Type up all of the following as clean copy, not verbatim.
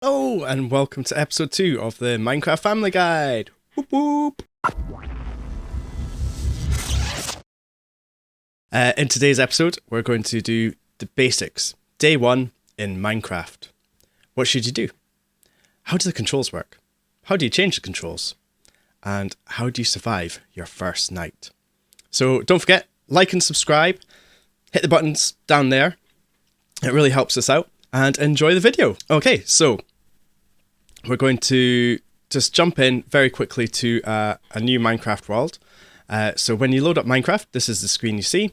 Hello and welcome to episode 2 of the Minecraft Family Guide. Whoop whoop. In today's episode, we're going to do the basics. Day 1 in Minecraft. What should you do? How do the controls work? How do you change the controls? And how do you survive your first night? So don't forget, like and subscribe. Hit the buttons down there. It really helps us out. And enjoy the video. Okay, so we're going to just jump in very quickly to a new Minecraft world. So when you load up Minecraft, this is the screen you see.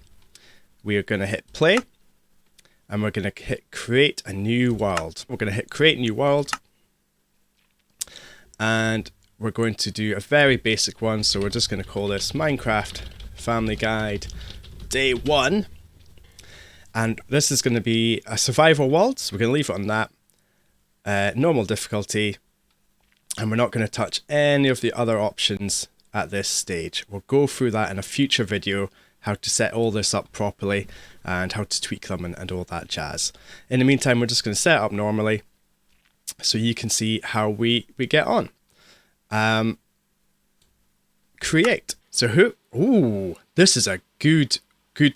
We are going to hit play. And we're going to hit create a new world. We're going to hit create new world. And we're going to do a very basic one. So we're just going to call this Minecraft Family Guide Day 1. And this is going to be a survival world. So we're going to leave it on that. Normal difficulty, and we're not going to touch any of the other options at this stage. We'll go through that in a future video, how to set all this up properly and how to tweak them and all that jazz. In the meantime, we're just going to set it up normally so you can see how we get on. Create. So this is a good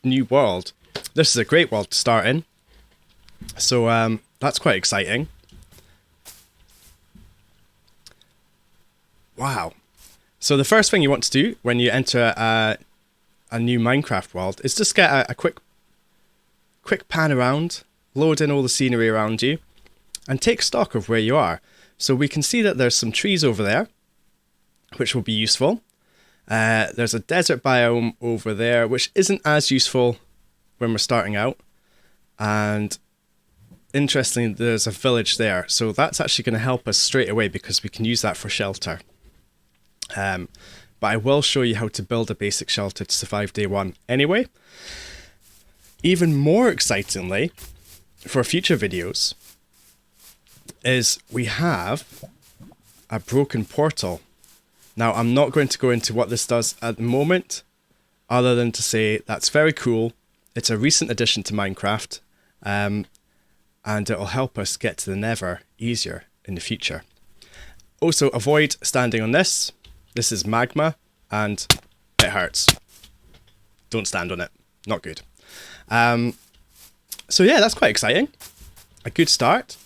new world. This is a great world to start in. So that's quite exciting. Wow. So the first thing you want to do when you enter a new Minecraft world is just get a quick pan around, load in all the scenery around you, and take stock of where you are. So we can see that there's some trees over there, which will be useful. There's a desert biome over there, which isn't as useful when we're starting out. And interestingly, there's a village there. So that's actually going to help us straight away because we can use that for shelter. But I will show you how to build a basic shelter to survive day 1 anyway. Even more excitingly, for future videos, is we have a broken portal. Now, I'm not going to go into what this does at the moment, other than to say that's very cool. It's a recent addition to Minecraft, and it'll help us get to the Nether easier in the future. Also, avoid standing on this. This is magma, and it hurts. Don't stand on it. Not good. So yeah, that's quite exciting. A good start.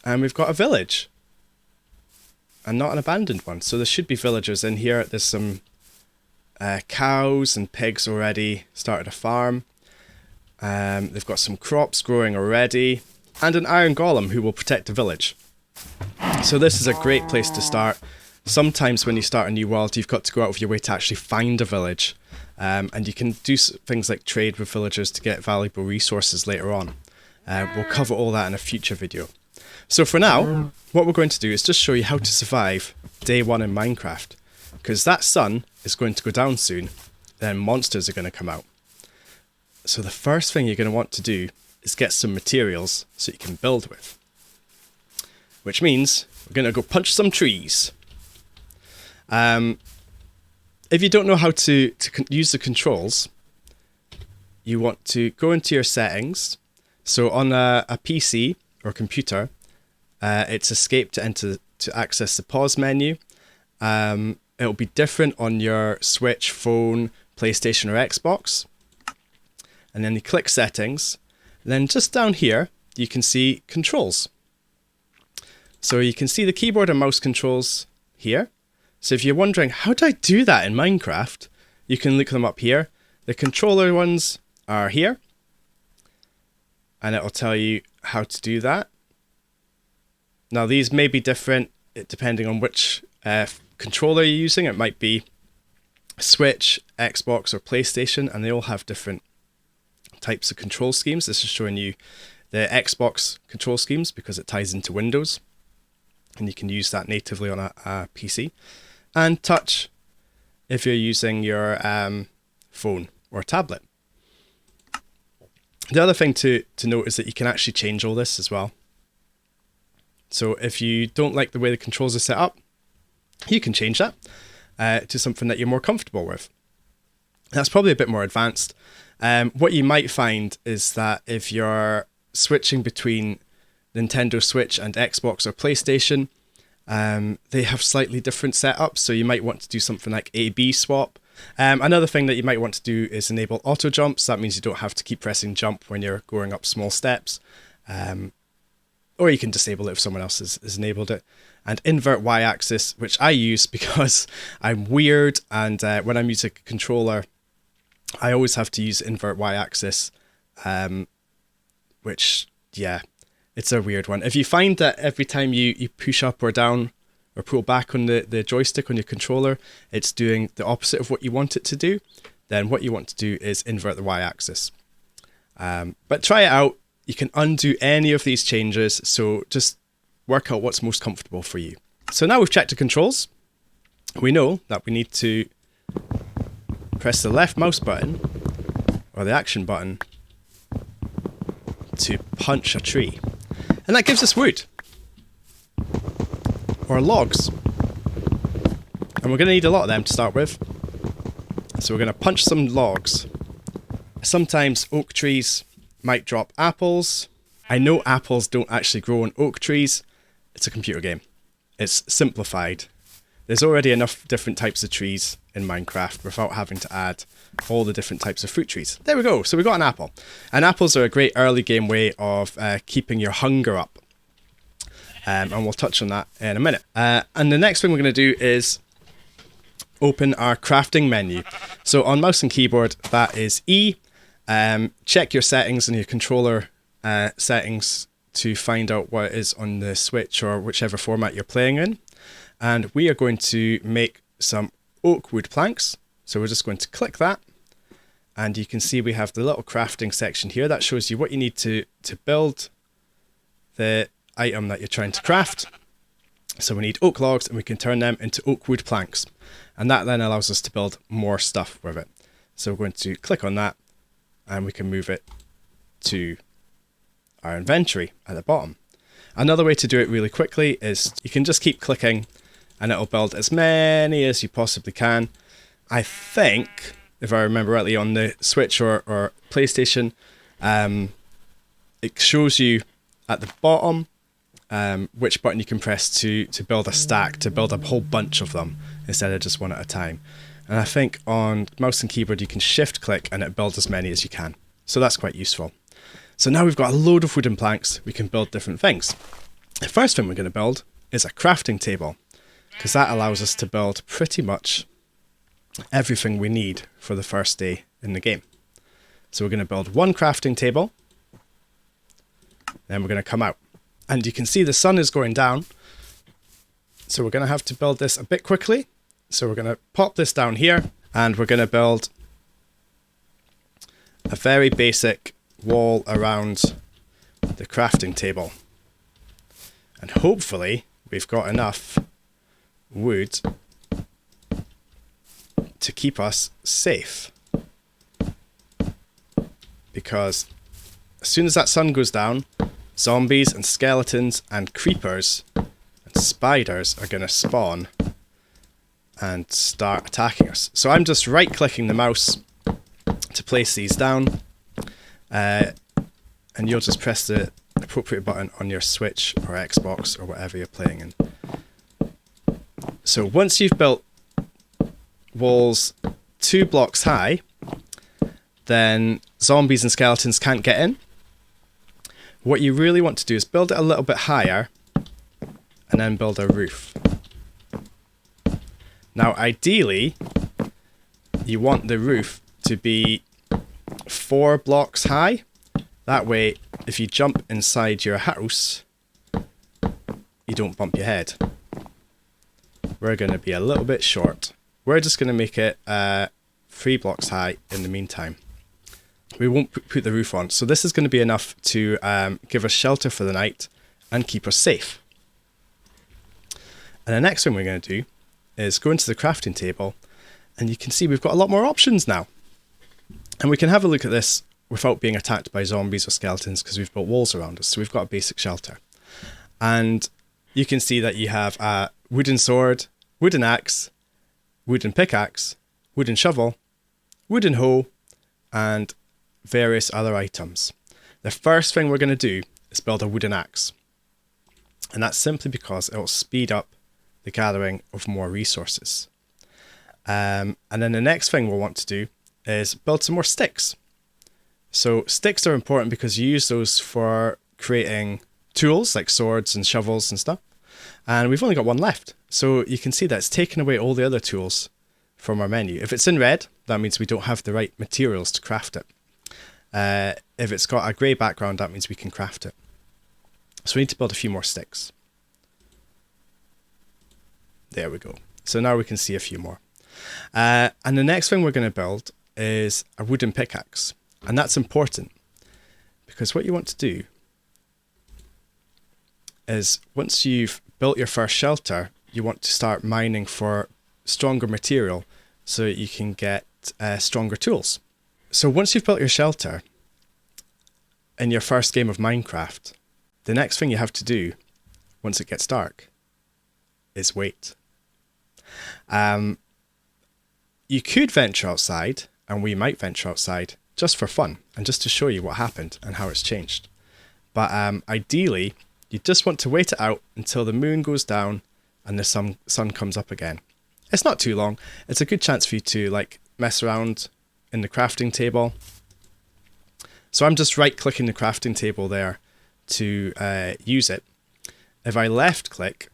And we've got a village. And not an abandoned one. So there should be villagers in here. There's some cows and pigs already. Started a farm. They've got some crops growing already. And an iron golem who will protect the village. So this is a great place to start. Sometimes when you start a new world, you've got to go out of your way to actually find a village. And you can do things like trade with villagers to get valuable resources later on. We'll cover all that in a future video. So for now, what we're going to do is just show you how to survive day 1 in Minecraft. Because that sun is going to go down soon, then monsters are going to come out. So the first thing you're going to want to do is get some materials so you can build with. Which means we're going to go punch some trees. If you don't know how to use the controls, you want to go into your settings. So on a PC or computer, it's escape to enter to access the pause menu. It'll be different on your Switch, phone, PlayStation or Xbox. And then you click settings. And then just down here, you can see controls. So you can see the keyboard and mouse controls here. So if you're wondering, how do I do that in Minecraft? You can look them up here. The controller ones are here. And it'll tell you how to do that. Now these may be different depending on which controller you're using. It might be Switch, Xbox or PlayStation, and they all have different types of control schemes. This is showing you the Xbox control schemes because it ties into Windows. And you can use that natively on a PC. And touch if you're using your phone or tablet. The other thing to note is that you can actually change all this as well. So if you don't like the way the controls are set up, you can change that to something that you're more comfortable with. That's probably a bit more advanced. What you might find is that if you're switching between Nintendo Switch and Xbox or PlayStation, they have slightly different setups, so you might want to do something like A-B swap. Another thing that you might want to do is enable auto jumps. That means you don't have to keep pressing jump when you're going up small steps. Or you can disable it if someone else has enabled it. And invert y-axis, which I use because I'm weird, and when I'm using a controller, I always have to use invert y-axis, which, yeah, it's a weird one. If you find that every time you push up or down or pull back on the joystick on your controller, it's doing the opposite of what you want it to do, then what you want to do is invert the y-axis. But try it out. You can undo any of these changes, so just work out what's most comfortable for you. So now we've checked the controls. We know that we need to press the left mouse button, or the action button, to punch a tree. And that gives us wood. Or logs. And we're going to need a lot of them to start with. So we're going to punch some logs. Sometimes oak trees might drop apples. I know apples don't actually grow on oak trees. It's a computer game. It's simplified. There's already enough different types of trees in Minecraft without having to add all the different types of fruit trees. There we go. So we got an apple. And apples are a great early game way of keeping your hunger up. And we'll touch on that in a minute. And the next thing we're going to do is open our crafting menu. So on mouse and keyboard, that is E. Check your settings and your controller settings to find out what it is on the Switch or whichever format you're playing in. And we are going to make some oak wood planks. So we're just going to click that. And you can see we have the little crafting section here that shows you what you need to build the item that you're trying to craft. So we need oak logs, and we can turn them into oak wood planks. And that then allows us to build more stuff with it. So we're going to click on that, and we can move it to our inventory at the bottom. Another way to do it really quickly is you can just keep clicking and it'll build as many as you possibly can. I think, if I remember rightly, on the Switch or PlayStation, it shows you at the bottom which button you can press to build a stack, to build a whole bunch of them instead of just one at a time. And I think on mouse and keyboard you can shift click and it builds as many as you can. So that's quite useful. So now we've got a load of wooden planks, we can build different things. The first thing we're going to build is a crafting table, because that allows us to build pretty much everything we need for the first day in the game. So we're going to build one crafting table, then we're going to come out. And you can see the sun is going down, so we're going to have to build this a bit quickly. So we're going to pop this down here, and we're going to build a very basic wall around the crafting table. And hopefully we've got enough wood to keep us safe. Because as soon as that sun goes down, zombies and skeletons and creepers and spiders are going to spawn and start attacking us. So I'm just right clicking the mouse to place these down, and you'll just press the appropriate button on your Switch or Xbox or whatever you're playing in. So once you've built walls 2 blocks high, then zombies and skeletons can't get in. What you really want to do is build it a little bit higher and then build a roof. Now ideally you want the roof to be 4 blocks high. That way if you jump inside your house you don't bump your head. We're going to be a little bit short. We're just going to make it 3 blocks high in the meantime. We won't put the roof on. So this is going to be enough to give us shelter for the night and keep us safe. And the next thing we're going to do is go into the crafting table, and you can see we've got a lot more options now. And we can have a look at this without being attacked by zombies or skeletons because we've built walls around us. So we've got a basic shelter. And you can see that you have a wooden sword, wooden axe, wooden pickaxe, wooden shovel, wooden hoe, and various other items. The first thing we're going to do is build a wooden axe. And that's simply because it will speed up the gathering of more resources. And then the next thing we'll want to do is build some more sticks. So sticks are important because you use those for creating tools like swords and shovels and stuff. And we've only got one left. So you can see that it's taken away all the other tools from our menu. If it's in red, that means we don't have the right materials to craft it. If it's got a grey background, that means we can craft it. So we need to build a few more sticks. There we go. So now we can see a few more. And the next thing we're going to build is a wooden pickaxe. And that's important because what you want to do is once you've built your first shelter, you want to start mining for stronger material so that you can get stronger tools. So once you've built your shelter in your first game of Minecraft, the next thing you have to do once it gets dark is wait. You could venture outside, and we might venture outside just for fun and just to show you what happened and how it's changed. But ideally, you just want to wait it out until the moon goes down and the sun comes up again. It's not too long. It's a good chance for you to like mess around in the crafting table. So I'm just right-clicking the crafting table there to use it. If I left-click,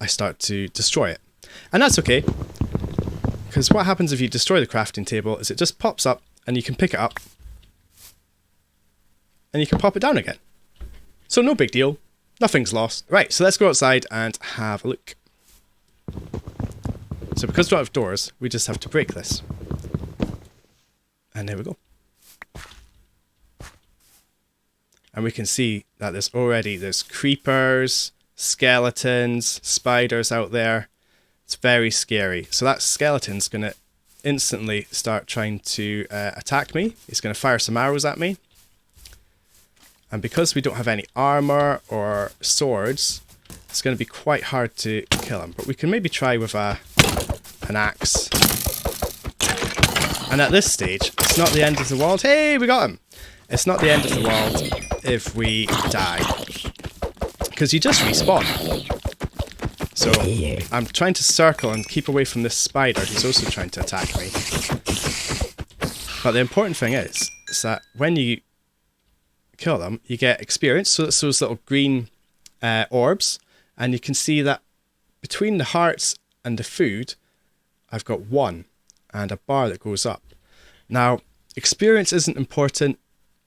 I start to destroy it. And that's okay, because what happens if you destroy the crafting table is it just pops up and you can pick it up and you can pop it down again. So no big deal. Nothing's lost. Right, so let's go outside and have a look. So because we're out of doors, we just have to break this. And there we go. And we can see that there's creepers, skeletons, spiders out there. It's very scary. So that skeleton's going to instantly start trying to attack me. He's going to fire some arrows at me. And because we don't have any armor or swords, it's going to be quite hard to kill him. But we can maybe try with an axe. And at this stage, it's not the end of the world. Hey, we got him! It's not the end of the world if we die. Because you just respawn. So I'm trying to circle and keep away from this spider who's also trying to attack me. But the important thing is that when you kill them, you get experience. So it's those little green orbs. And you can see that between the hearts and the food, I've got 1 and a bar that goes up. Now, experience isn't important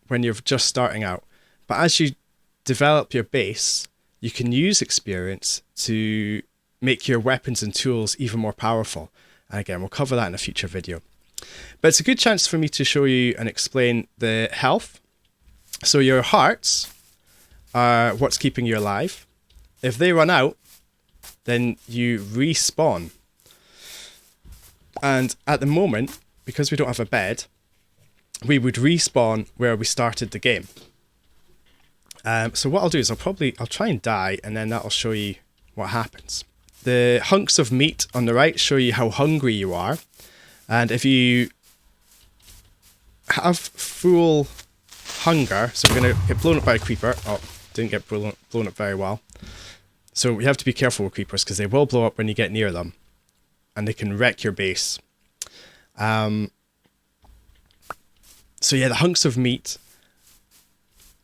when you're just starting out. But as you develop your base, you can use experience to make your weapons and tools even more powerful. And again, we'll cover that in a future video. But it's a good chance for me to show you and explain the health. So your hearts are what's keeping you alive. If they run out, then you respawn. And at the moment, because we don't have a bed, we would respawn where we started the game. So what I'll do is I'll try and die, and then that'll show you what happens. The hunks of meat on the right show you how hungry you are. And if you have full hunger, so we're going to get blown up by a creeper. Oh, didn't get blown up very well. So we have to be careful with creepers because they will blow up when you get near them. And they can wreck your base. So yeah, the hunks of meat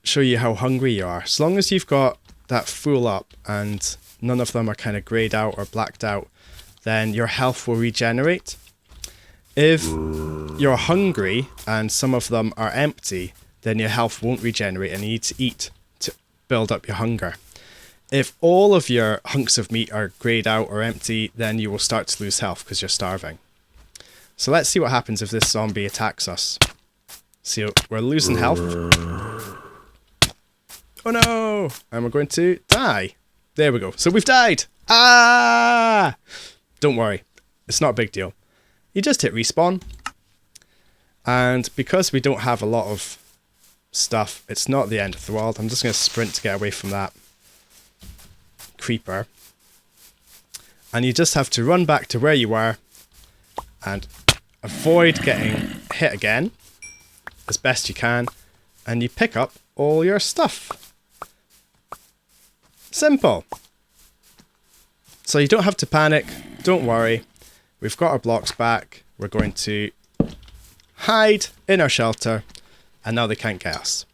show you how hungry you are. As long as you've got that full up and none of them are kind of grayed out or blacked out, then your health will regenerate. If you're hungry and some of them are empty, then your health won't regenerate and you need to eat to build up your hunger. If all of your hunks of meat are grayed out or empty, then you will start to lose health because you're starving. So let's see what happens if this zombie attacks us. See, we're losing health. Oh no! And we're going to die. There we go. So we've died! Ah! Don't worry. It's not a big deal. You just hit respawn. And because we don't have a lot of stuff, it's not the end of the world. I'm just going to sprint to get away from that creeper. And you just have to run back to where you were and avoid getting hit again as best you can. And you pick up all your stuff. Simple. So you don't have to panic. Don't worry. We've got our blocks back. We're going to hide in our shelter, and now they can't get us.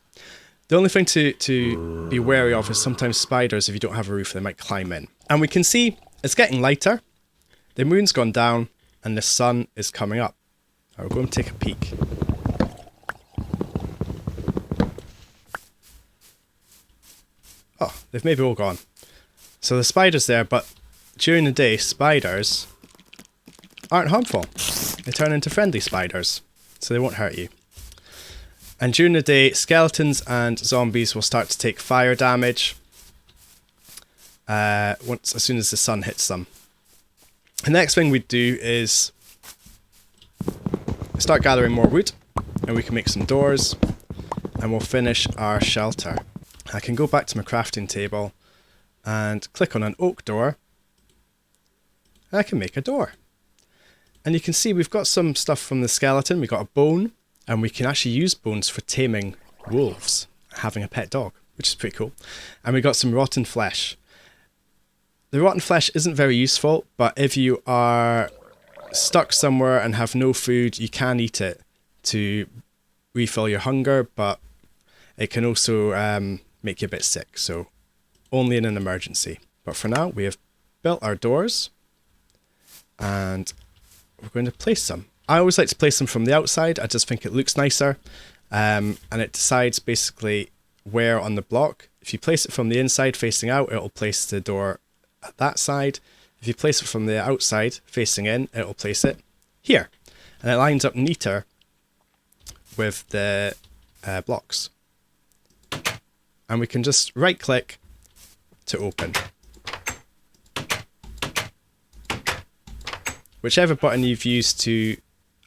The only thing to be wary of is sometimes spiders, if you don't have a roof, they might climb in. And we can see it's getting lighter. The moon's gone down and the sun is coming up. I'll go and take a peek. Oh, they've maybe all gone. So the spider's there, but during the day, spiders aren't harmful. They turn into friendly spiders, so they won't hurt you. And during the day, skeletons and zombies will start to take fire damage as soon as the sun hits them. The next thing we do is start gathering more wood, and we can make some doors, and we'll finish our shelter. I can go back to my crafting table and click on an oak door, and I can make a door. And you can see we've got some stuff from the skeleton. We've got a bone, and we can actually use bones for taming wolves, having a pet dog, which is pretty cool. And we got some rotten flesh. The rotten flesh isn't very useful, but if you are stuck somewhere and have no food, you can eat it to refill your hunger, but it can also make you a bit sick, so only in an emergency. But for now, we have built our doors, and we're going to place them. I always like to place them from the outside. I just think it looks nicer, and it decides basically where on the block. If you place it from the inside facing out, it'll place the door at that side. If you place it from the outside facing in, it'll place it here, and it lines up neater with the blocks. And we can just right click to open. Whichever button you've used to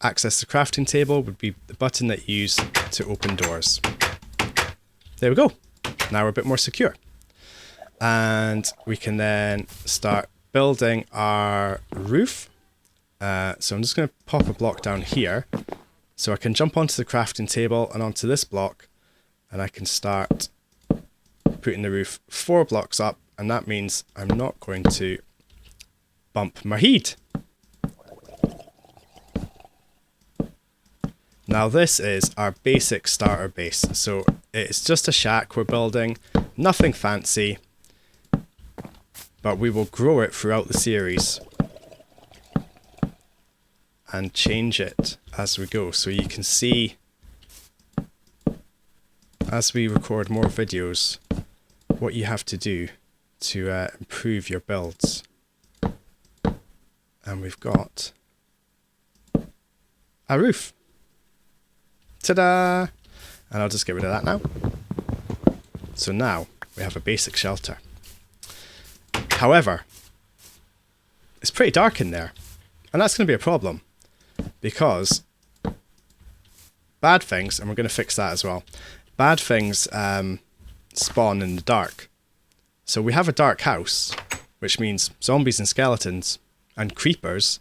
access the crafting table would be the button that you use to open doors. There we go. Now we're a bit more secure. And we can then start building our roof. So I'm just going to pop a block down here, so I can jump onto the crafting table and onto this block, and I can start putting the roof 4 blocks up, and that means I'm not going to bump my heat. Now this is our basic starter base, so it's just a shack we're building, nothing fancy, but we will grow it throughout the series and change it as we go. So you can see as we record more videos what you have to do to improve your builds. And we've got a roof. Ta-da! And I'll just get rid of that now. So now we have a basic shelter. However, it's pretty dark in there, and that's going to be a problem, because bad things, and we're going to fix that as well, bad things spawn in the dark. So we have a dark house, which means zombies and skeletons and creepers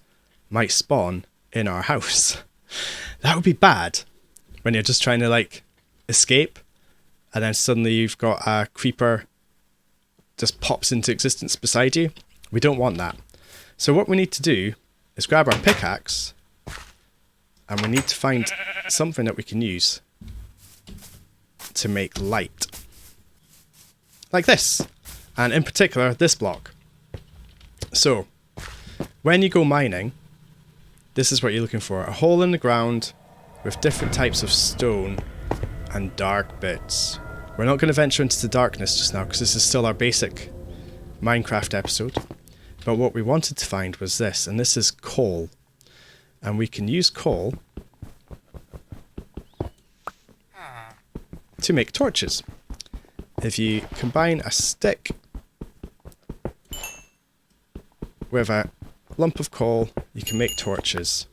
might spawn in our house. That would be bad when you're just trying to like escape, and then suddenly you've got a creeper just pops into existence beside you. We don't want that. So what we need to do is grab our pickaxe, and we need to find something that we can use to make light. Like this. And in particular, this block. So, when you go mining, this is what you're looking for. A hole in the ground with different types of stone and dark bits. We're not going to venture into the darkness just now because this is still our basic Minecraft episode. But what we wanted to find was this, and this is coal. And we can use coal to make torches. If you combine a stick with a lump of coal, you can make torches.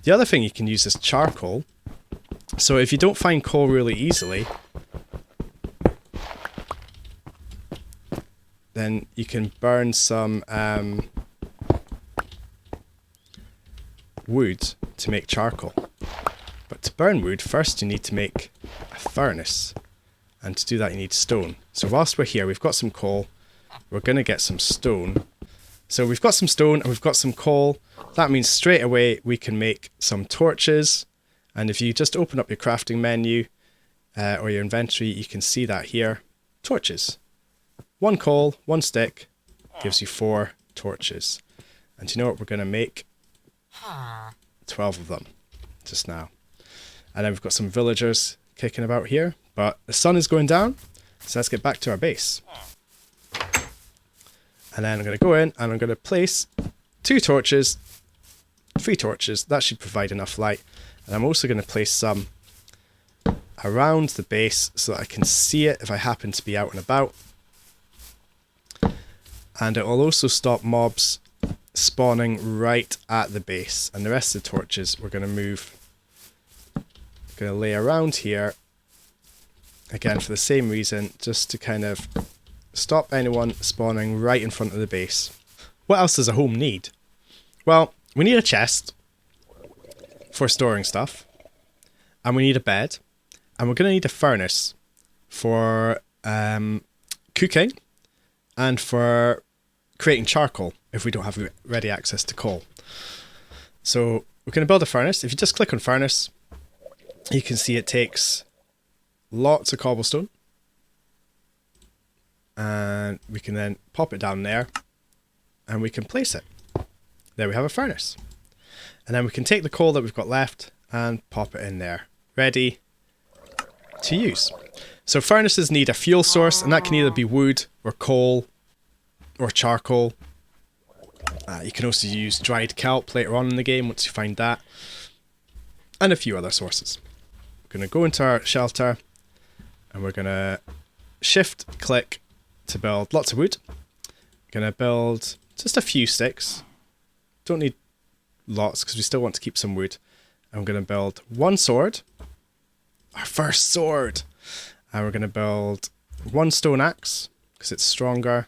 The other thing you can use is charcoal. So if you don't find coal really easily, then you can burn some wood to make charcoal. But to burn wood, first you need to make a furnace. And to do that, you need stone. So whilst we're here, we've got some coal. We're going to get some stone. So we've got some stone and we've got some coal. That means straight away we can make some torches. And if you just open up your crafting menu or your inventory, you can see that here. Torches. 1 coal, 1 stick gives you 4 torches. And you know what we're going to make? 12 of them just now. And then we've got some villagers kicking about here. But the sun is going down, so let's get back to our base. And then I'm going to go in and I'm going to place 2 torches, 3 torches. That should provide enough light. And I'm also going to place some around the base so that I can see it if I happen to be out and about. And it will also stop mobs spawning right at the base. And the rest of the torches we're going to move, going to lay around here. Again, for the same reason, just to kind of stop anyone spawning right in front of the base. What else does a home need? Well, we need a chest for storing stuff. And we need a bed. And we're going to need a furnace for cooking and for creating charcoal if we don't have ready access to coal. So we're going to build a furnace. If you just click on furnace, you can see it takes lots of cobblestone. And we can then pop it down there and we can place it. There we have a furnace. And then we can take the coal that we've got left and pop it in there. Ready to use. So furnaces need a fuel source, and that can either be wood or coal or charcoal. You can also use dried kelp later on in the game once you find that. And a few other sources. We're going to go into our shelter and we're going to shift click to build lots of wood. Going to build just a few sticks. Don't need lots because we still want to keep some wood. I'm going to build 1 sword. Our first sword. And we're going to build 1 stone axe because it's stronger.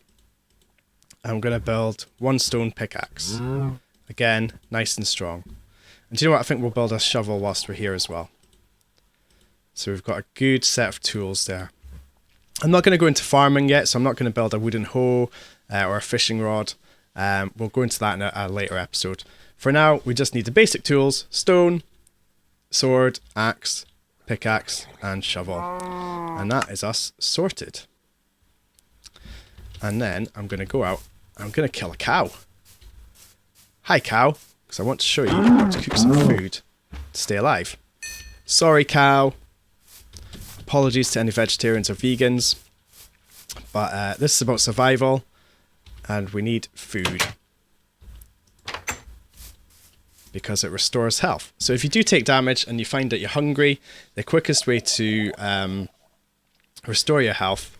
And I'm going to build 1 stone pickaxe. Again, nice and strong. And do you know what? I think we'll build a shovel whilst we're here as well. So we've got a good set of tools there. I'm not going to go into farming yet, so I'm not going to build a wooden hoe or a fishing rod. We'll go into that in a later episode. For now, we just need the basic tools: stone, sword, axe, pickaxe, and shovel. And that is us sorted. And then I'm going to go out. I'm going to kill a cow. Hi, cow. Because I want to show you how to cook some food to stay alive. Sorry, cow. Apologies to any vegetarians or vegans. But this is about survival. And we need food. Because it restores health. So if you do take damage and you find that you're hungry, the quickest way to restore your health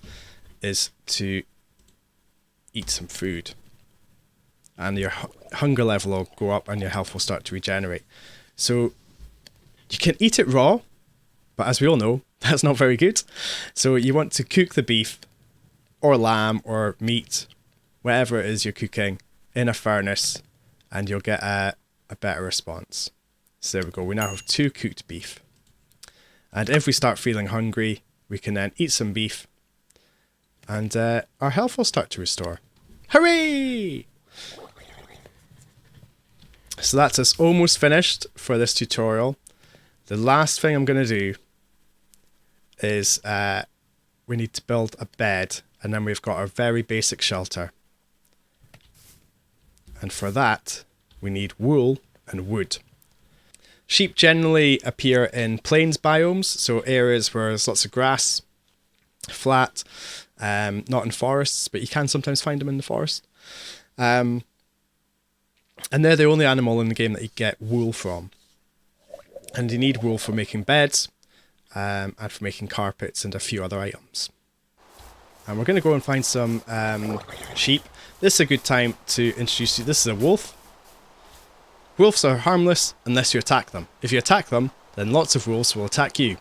is to eat some food. And your hunger level will go up and your health will start to regenerate. So you can eat it raw, but as we all know, that's not very good. So you want to cook the beef or lamb or meat, whatever it is you're cooking, in a furnace, and you'll get a better response. So there we go. We now have 2 cooked beef. And if we start feeling hungry, we can then eat some beef and our health will start to restore. Hooray! So that's us almost finished for this tutorial. The last thing I'm going to do is we need to build a bed, and then we've got our very basic shelter. And for that, we need wool and wood. Sheep generally appear in plains biomes, so areas where there's lots of grass, flat, not in forests, but you can sometimes find them in the forest. And they're the only animal in the game that you get wool from. And you need wool for making beds, and for making carpets and a few other items. And we're going to go and find some sheep. This is a good time to introduce you. This is a wolf. Wolves are harmless unless you attack them. If you attack them, then lots of wolves will attack you.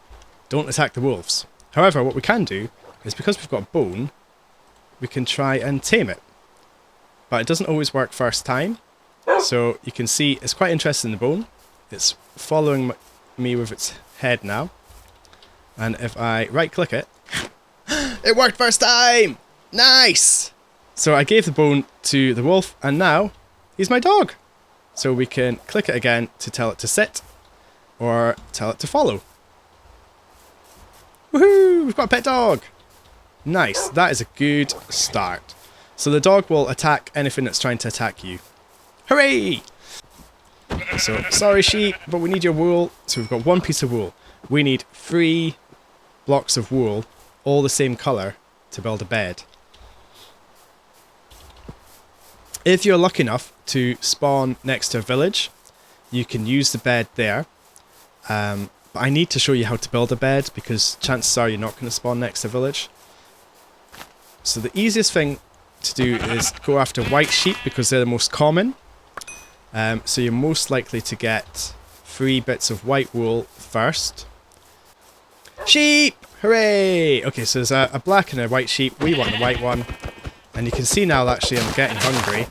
Don't attack the wolves. However, what we can do is, because we've got bone, we can try and tame it. But it doesn't always work first time. So you can see it's quite interested in the bone. It's following me with its head now. And if I right click it, It worked first time! Nice! So I gave the bone to the wolf, and now he's my dog. So we can click it again to tell it to sit, or tell it to follow. Woohoo! We've got a pet dog! Nice, that is a good start. So the dog will attack anything that's trying to attack you. Hooray! So, sorry sheep, but we need your wool. So we've got 1 piece of wool. We need 3 blocks of wool, all the same colour, to build a bed. If you're lucky enough to spawn next to a village, you can use the bed there. But I need to show you how to build a bed because chances are you're not going to spawn next to a village. So the easiest thing to do is go after white sheep because they're the most common. So you're most likely to get 3 bits of white wool first. Sheep! Hooray! Okay, so there's a black and a white sheep. We want the white one. And you can see now that actually I'm getting hungry.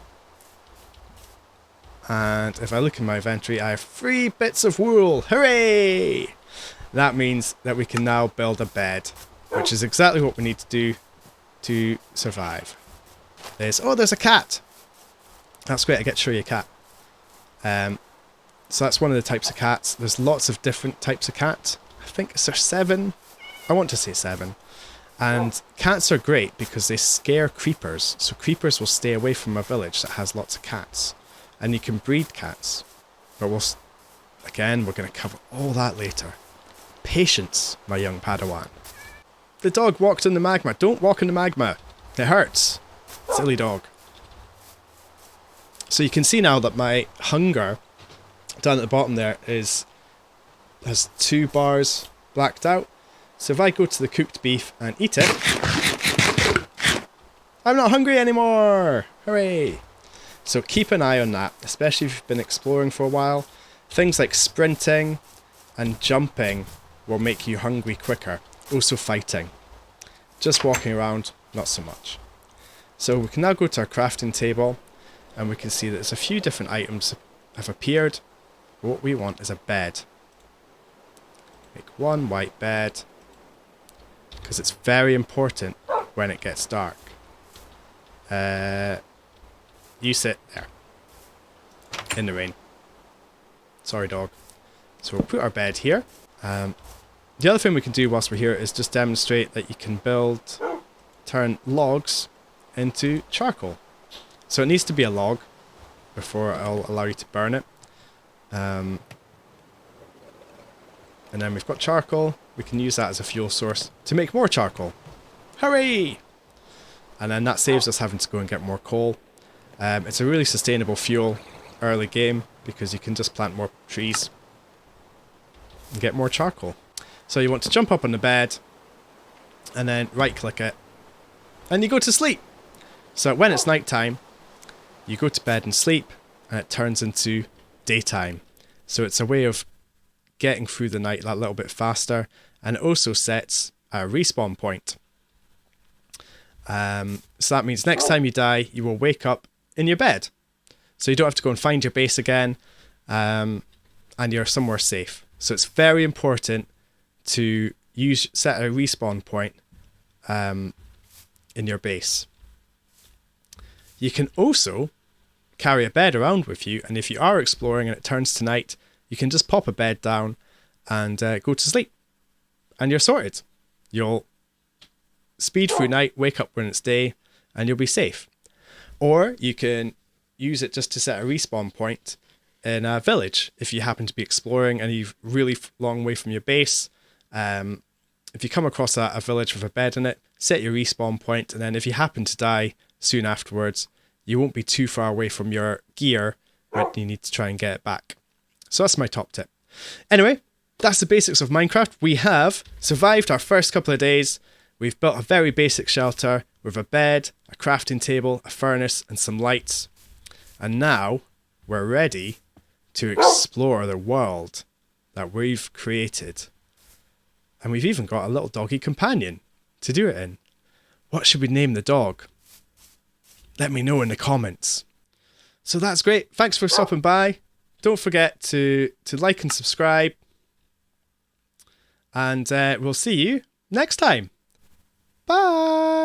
And if I look in my inventory, I have 3 bits of wool. Hooray! That means that we can now build a bed, which is exactly what we need to do to survive. Oh, there's a cat. That's great. I get to show you a cat. So that's one of the types of cats. There's lots of different types of cats. I think there's 7. I want to say 7. And cats are great because they scare creepers. So creepers will stay away from a village that has lots of cats. And you can breed cats. But we're going to cover all that later. Patience, my young Padawan. The dog walked in the magma. Don't walk in the magma. It hurts. Silly dog. So you can see now that my hunger down at the bottom there has 2 bars blacked out. So if I go to the cooked beef and eat it, I'm not hungry anymore! Hooray! So keep an eye on that, especially if you've been exploring for a while. Things like sprinting and jumping will make you hungry quicker. Also fighting. Just walking around, not so much. So we can now go to our crafting table and we can see that there's a few different items have appeared. What we want is a bed. Make 1 white bed because it's very important when it gets dark. You sit there in the rain. Sorry, dog. So we'll put our bed here. The other thing we can do whilst we're here is just demonstrate that you can turn logs into charcoal. So it needs to be a log before I'll allow you to burn it. And then we've got charcoal. We can use that as a fuel source to make more charcoal. Hooray! And then that saves us having to go and get more coal. It's a really sustainable fuel early game because you can just plant more trees and get more charcoal. So you want to jump up on the bed and then right click it and you go to sleep. So when it's night time, you go to bed and sleep and it turns into daytime. So it's a way of getting through the night that little bit faster, and it also sets a respawn point. So that means next time you die, you will wake up in your bed. So you don't have to go and find your base again, and you're somewhere safe. So it's very important to set a respawn point in your base. You can also carry a bed around with you, and if you are exploring and it turns to night, you can just pop a bed down and go to sleep, and you're sorted. You'll speed through night, wake up when it's day, and you'll be safe. Or you can use it just to set a respawn point in a village if you happen to be exploring and you're really long way from your base. If you come across a village with a bed in it, set your respawn point, and then if you happen to die soon afterwards, you won't be too far away from your gear when you need to try and get it back. So that's my top tip. Anyway, that's the basics of Minecraft. We have survived our first couple of days. We've built a very basic shelter with a bed, a crafting table, a furnace, and some lights. And now we're ready to explore the world that we've created. And we've even got a little doggy companion to do it in. What should we name the dog? Let me know in the comments. So that's great. Thanks for stopping by. Don't forget to like and subscribe. And we'll see you next time. Bye.